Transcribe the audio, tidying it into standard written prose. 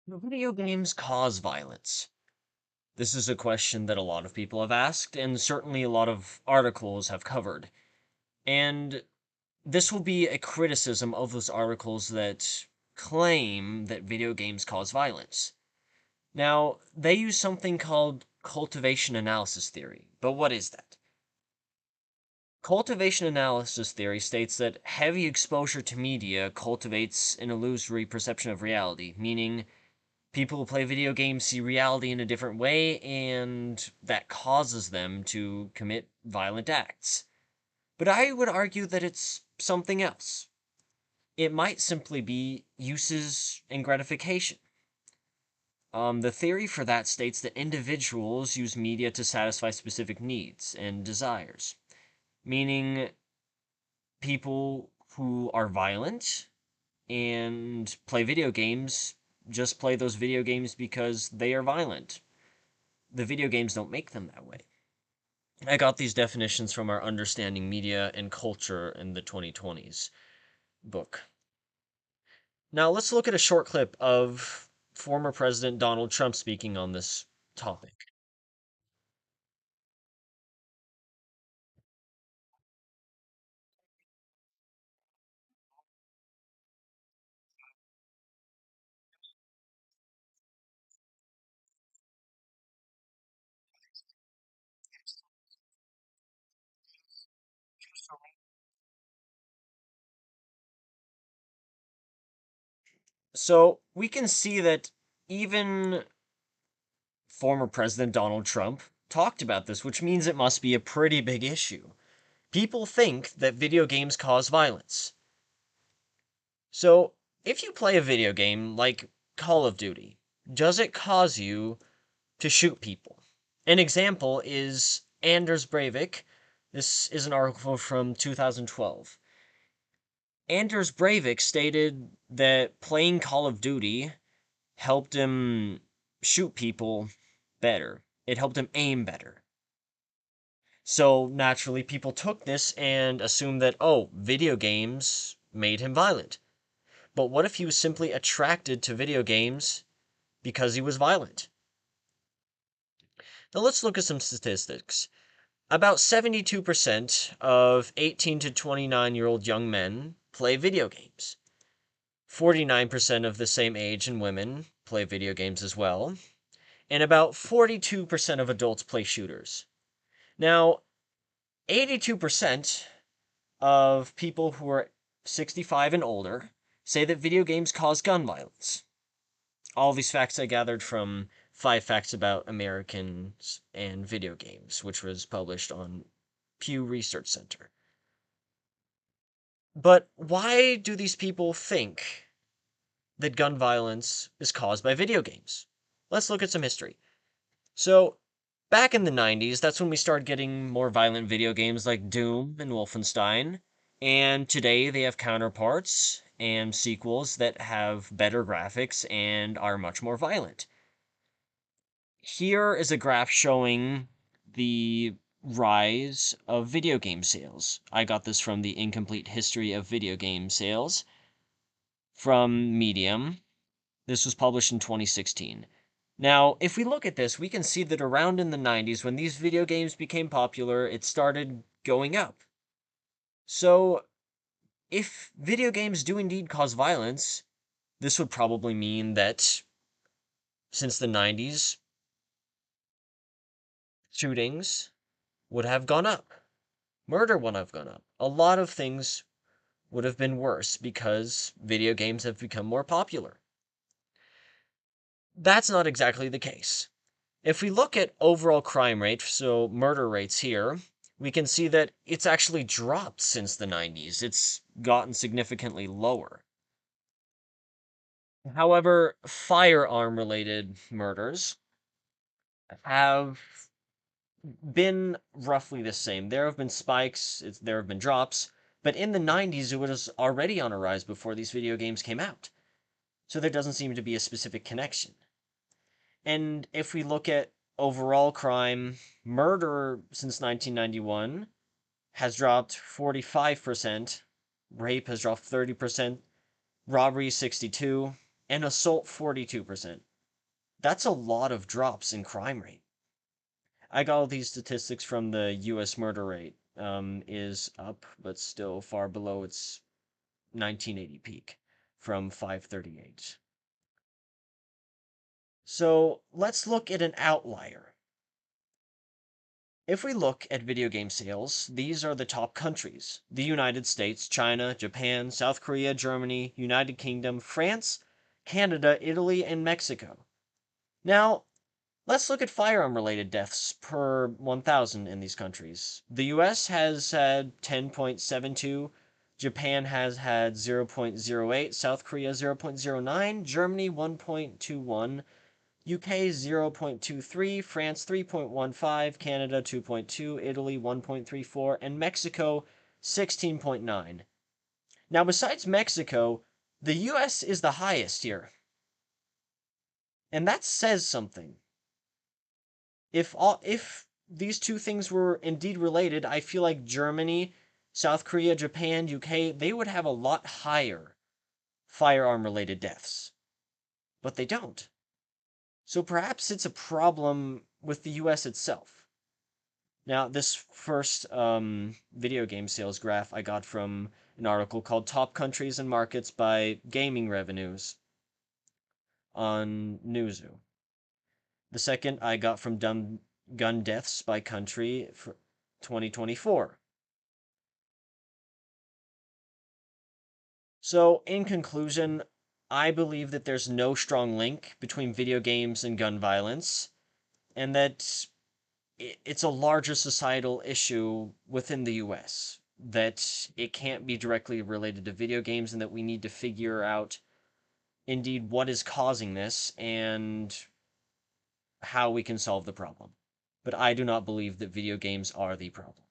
Do video games cause violence? This is a question that a lot of people have asked, and certainly a lot of articles have covered. And this will be a criticism of those articles that claim that video games cause violence. Now, they use something called cultivation analysis theory, but what is that? Cultivation analysis theory states that heavy exposure to media cultivates an illusory perception of reality, meaning people who play video games see reality in a different way, and that causes them to commit violent acts. But I would argue that it's something else. It might simply be uses and gratification. The theory for that states that individuals use media to satisfy specific needs and desires, meaning people who are violent and play video games just play those video games because they are violent. The video games don't make them that way. I got these definitions from our Understanding Media and Culture in the 2020s book. Now, let's look at a short clip of former President Donald Trump speaking on this topic. So, we can see that even former President Donald Trump talked about this, which means it must be a pretty big issue. People think that video games cause violence. So, if you play a video game like Call of Duty, does it cause you to shoot people? An example is Anders Breivik. This is an article from 2012. Anders Breivik stated that playing Call of Duty helped him shoot people better. It helped him aim better. So naturally, people took this and assumed that, oh, video games made him violent. But what if he was simply attracted to video games because he was violent? Now let's look at some statistics. About 72% of 18 to 29-year-old young men play video games. 49% of the same age in women play video games as well. And about 42% of adults play shooters. Now, 82% of people who are 65 and older say that video games cause gun violence. All these facts I gathered from 5 Facts About Americans and Video Games, which was published on Pew Research Center. But why do these people think that gun violence is caused by video games? Let's look at some history. So, back in the 90s, that's when we started getting more violent video games like Doom and Wolfenstein. And today they have counterparts and sequels that have better graphics and are much more violent. Here is a graph showing the rise of video game sales. I got this from the Incomplete History of Video Game Sales from Medium. This was published in 2016. Now, if we look at this, we can see that around in the 90s, when these video games became popular, it started going up. So, if video games do indeed cause violence, this would probably mean that since the 90s, shootings would have gone up. Murder would have gone up. A lot of things would have been worse because video games have become more popular. That's not exactly the case. If we look at overall crime rate, so murder rates here, we can see that it's actually dropped since the 90s. It's gotten significantly lower. However, firearm related murders have been roughly the same. There have been spikes, there have been drops, but in the 90s it was already on a rise before these video games came out. So there doesn't seem to be a specific connection. And if we look at overall crime, murder since 1991 has dropped 45%, rape has dropped 30%, robbery 62, and assault 42%. That's a lot of drops in crime rate. I got all these statistics from the U.S. murder rate. Is up, but still far below its 1980 peak from 538. So let's look at an outlier. If we look at video game sales, these are the top countries: the United States, China, Japan, South Korea, Germany, United Kingdom, France, Canada, Italy, and Mexico. Now, let's look at firearm-related deaths per 1,000 in these countries. The US has had 10.72, Japan has had 0.08, South Korea 0.09, Germany 1.21, UK 0.23, France 3.15, Canada 2.2, Italy 1.34, and Mexico 16.9. Now, besides Mexico, the US is the highest here. And that says something. If these two things were indeed related, I feel like Germany, South Korea, Japan, UK, they would have a lot higher firearm-related deaths. But they don't. So perhaps it's a problem with the US itself. Now, this first video game sales graph I got from an article called Top Countries and Markets by Gaming Revenues on Newzoo. The second I got from Gun Deaths by Country for 2024. So, in conclusion, I believe that there's no strong link between video games and gun violence, and that it's a larger societal issue within the US, that it can't be directly related to video games, and that we need to figure out indeed what is causing this and how we can solve the problem. But I do not believe that video games are the problem.